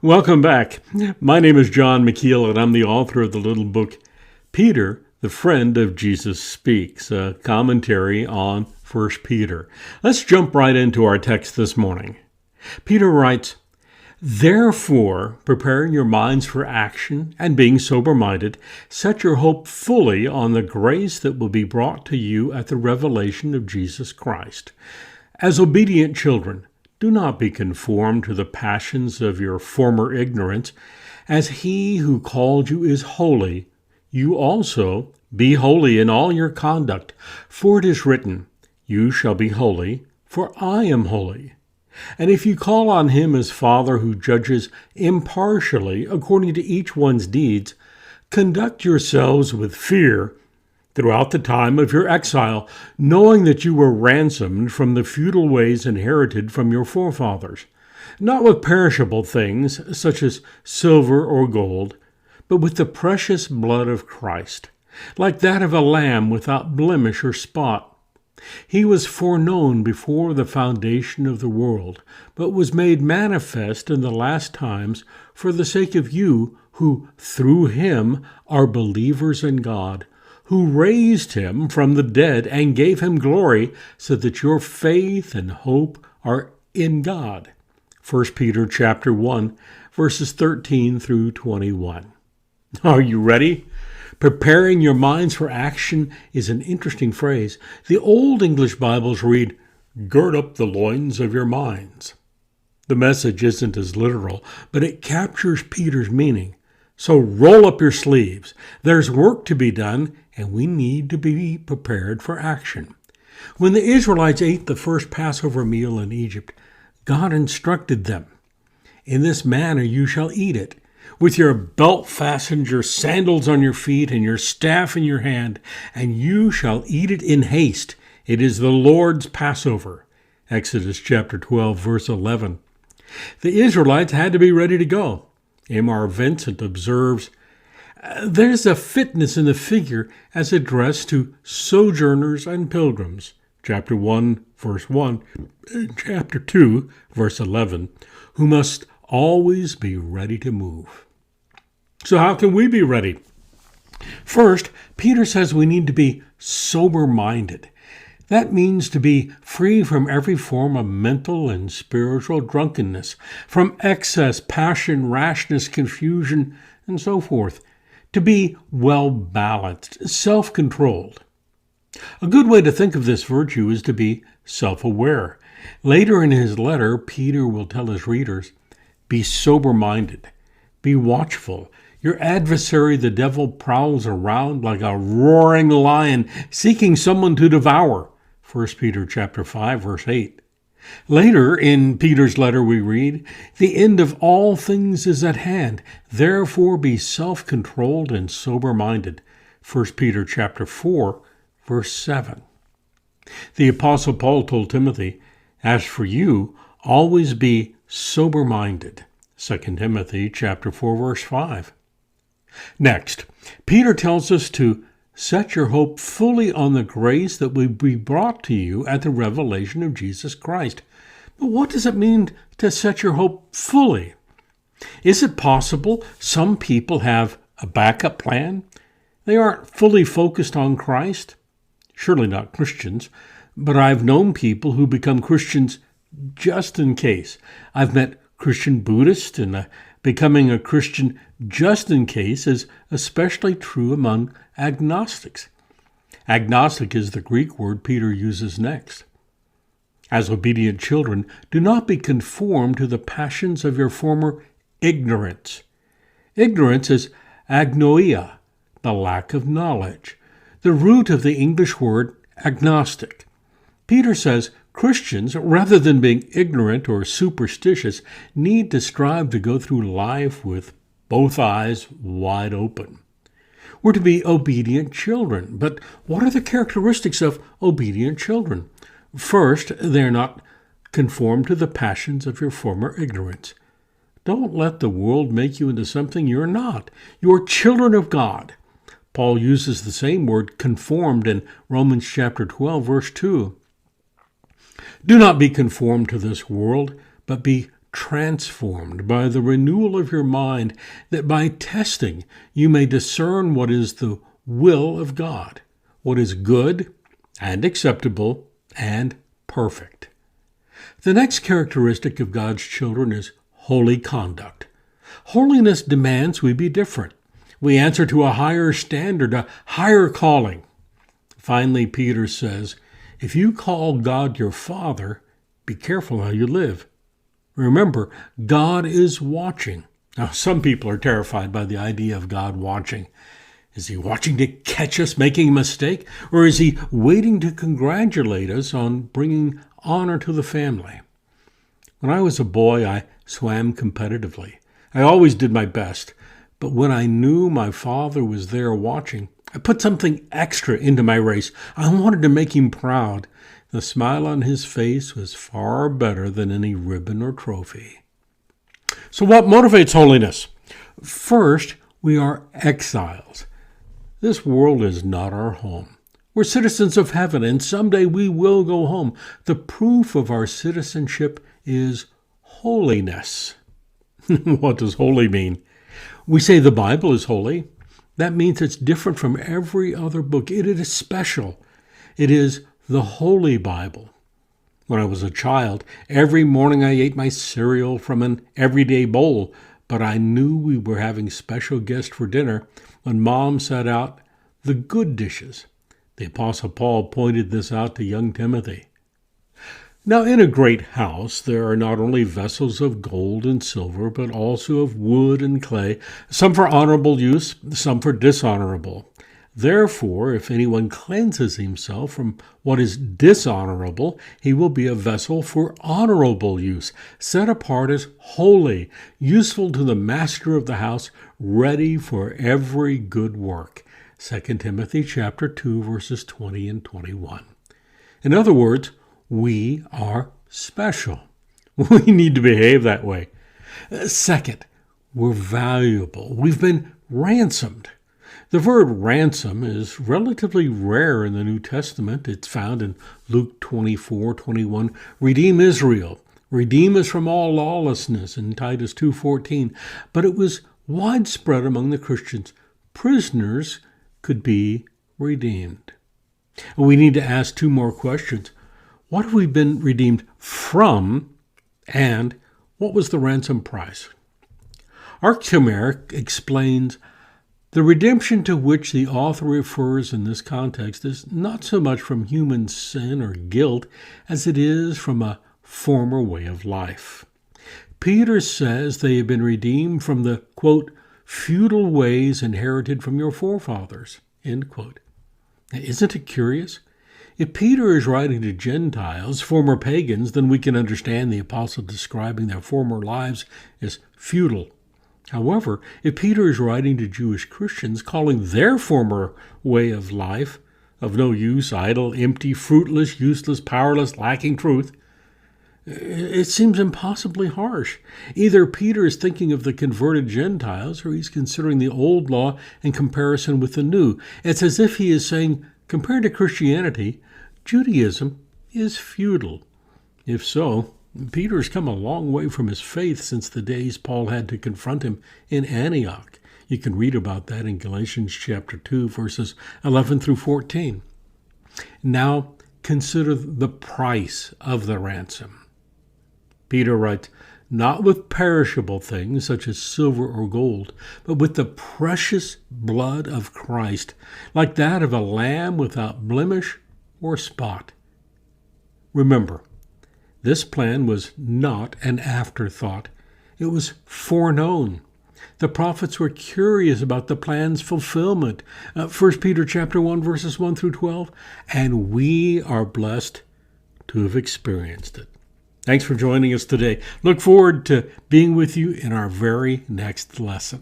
Welcome back. My name is John McKeel, and I'm the author of the little book, Peter, the Friend of Jesus Speaks, a commentary on 1 Peter. Let's jump right into our text this morning. Peter writes, "Therefore, preparing your minds for action and being sober-minded, set your hope fully on the grace that will be brought to you at the revelation of Jesus Christ. As obedient children, do not be conformed to the passions of your former ignorance. As he who called you is holy, you also be holy in all your conduct. For it is written, 'You shall be holy, for I am holy.' And if you call on him as Father who judges impartially according to each one's deeds, conduct yourselves with fear throughout the time of your exile, knowing that you were ransomed from the futile ways inherited from your forefathers, not with perishable things such as silver or gold, but with the precious blood of Christ, like that of a lamb without blemish or spot. He was foreknown before the foundation of the world, but was made manifest in the last times for the sake of you who, through him, are believers in God, who raised him from the dead and gave him glory, so that your faith and hope are in God." 1 Peter chapter 1, verses 13 through 21. Are you ready? Preparing your minds for action is an interesting phrase. The Old English Bibles read, "Gird up the loins of your minds." The message isn't as literal, but it captures Peter's meaning. So roll up your sleeves. There's work to be done, and we need to be prepared for action. When the Israelites ate the first Passover meal in Egypt, God instructed them, "In this manner you shall eat it, with your belt fastened, your sandals on your feet, and your staff in your hand, and you shall eat it in haste. It is the Lord's Passover." Exodus chapter 12, verse 11. The Israelites had to be ready to go. A.M.R. Vincent observes, "There's a fitness in the figure as addressed to sojourners and pilgrims," chapter 1, verse 1, and chapter 2, verse 11, who must always be ready to move. So how can we be ready? First, Peter says we need to be sober-minded. That means to be free from every form of mental and spiritual drunkenness, from excess, passion, rashness, confusion, and so forth. To be well-balanced, self-controlled. A good way to think of this virtue is to be self-aware. Later in his letter, Peter will tell his readers, "Be sober-minded, be watchful. Your adversary, the devil, prowls around like a roaring lion, seeking someone to devour." 1 Peter chapter 5, verse 8. Later in Peter's letter we read, "The end of all things is at hand. Therefore be self-controlled and sober-minded." 1 Peter chapter 4, verse 7. The Apostle Paul told Timothy, "As for you, always be sober-minded." 2 Timothy chapter 4, verse 5. Next, Peter tells us to set your hope fully on the grace that will be brought to you at the revelation of Jesus Christ. But what does it mean to set your hope fully? Is it possible some people have a backup plan? They aren't fully focused on Christ? Surely not Christians, but I've known people who become Christians just in case. I've met Christian Buddhists, and becoming a Christian just in case is especially true among agnostics. Agnostic is the Greek word Peter uses next. As obedient children, do not be conformed to the passions of your former ignorance. Ignorance is agnoia, the lack of knowledge, the root of the English word agnostic. Peter says Christians, rather than being ignorant or superstitious, need to strive to go through life with both eyes wide open. We're to be obedient children, but what are the characteristics of obedient children? First, they're not conformed to the passions of your former ignorance. Don't let the world make you into something you're not. You're children of God. Paul uses the same word, conformed, in Romans chapter 12, verse 2. Do not be conformed to this world, but be transformed by the renewal of your mind, that by testing you may discern what is the will of God, what is good and acceptable and perfect. The next characteristic of God's children is holy conduct. Holiness demands we be different. We answer to a higher standard, a higher calling. Finally, Peter says, if you call God your Father, be careful how you live. Remember, God is watching. Now, some people are terrified by the idea of God watching. Is he watching to catch us making a mistake? Or is he waiting to congratulate us on bringing honor to the family? When I was a boy, I swam competitively. I always did my best. But when I knew my father was there watching, I put something extra into my race. I wanted to make him proud. The smile on his face was far better than any ribbon or trophy. So what motivates holiness? First, we are exiles. This world is not our home. We're citizens of heaven, and someday we will go home. The proof of our citizenship is holiness. What does holy mean? We say the Bible is holy. That means it's different from every other book. It is special. It is the Holy Bible. When I was a child, every morning I ate my cereal from an everyday bowl, but I knew we were having special guests for dinner when Mom set out the good dishes. The Apostle Paul pointed this out to young Timothy. Now, in a great house, there are not only vessels of gold and silver, but also of wood and clay, some for honorable use, some for dishonorable. Therefore, if anyone cleanses himself from what is dishonorable, he will be a vessel for honorable use, set apart as holy, useful to the master of the house, ready for every good work. 2 Timothy chapter 2, verses 20 and 21. In other words, we are special. We need to behave that way. Second, we're valuable. We've been ransomed. The word ransom is relatively rare in the New Testament. It's found in Luke 24:21. Redeem Israel. Redeem us from all lawlessness in Titus 2:14. But it was widespread among the Christians. Prisoners could be redeemed. We need to ask two more questions. What have we been redeemed from, and what was the ransom price? Archimeric explains the redemption to which the author refers in this context is not so much from human sin or guilt as it is from a former way of life. Peter says they have been redeemed from the, quote, feudal ways inherited from your forefathers, end quote. Now, isn't it curious? If Peter is writing to Gentiles, former pagans, then we can understand the apostle describing their former lives as feudal. However, if Peter is writing to Jewish Christians, calling their former way of life of no use, idle, empty, fruitless, useless, powerless, lacking truth, it seems impossibly harsh. Either Peter is thinking of the converted Gentiles, or he's considering the old law in comparison with the new. It's as if he is saying, compared to Christianity, Judaism is feudal. If so, Peter's come a long way from his faith since the days Paul had to confront him in Antioch. You can read about that in Galatians chapter 2, verses 11 through 14. Now, consider the price of the ransom. Peter writes, not with perishable things such as silver or gold, but with the precious blood of Christ, like that of a lamb without blemish or spot. Remember, this plan was not an afterthought. It was foreknown. The prophets were curious about the plan's fulfillment. 1 Peter chapter 1, verses 1 through 12. And we are blessed to have experienced it. Thanks for joining us today. Look forward to being with you in our very next lesson.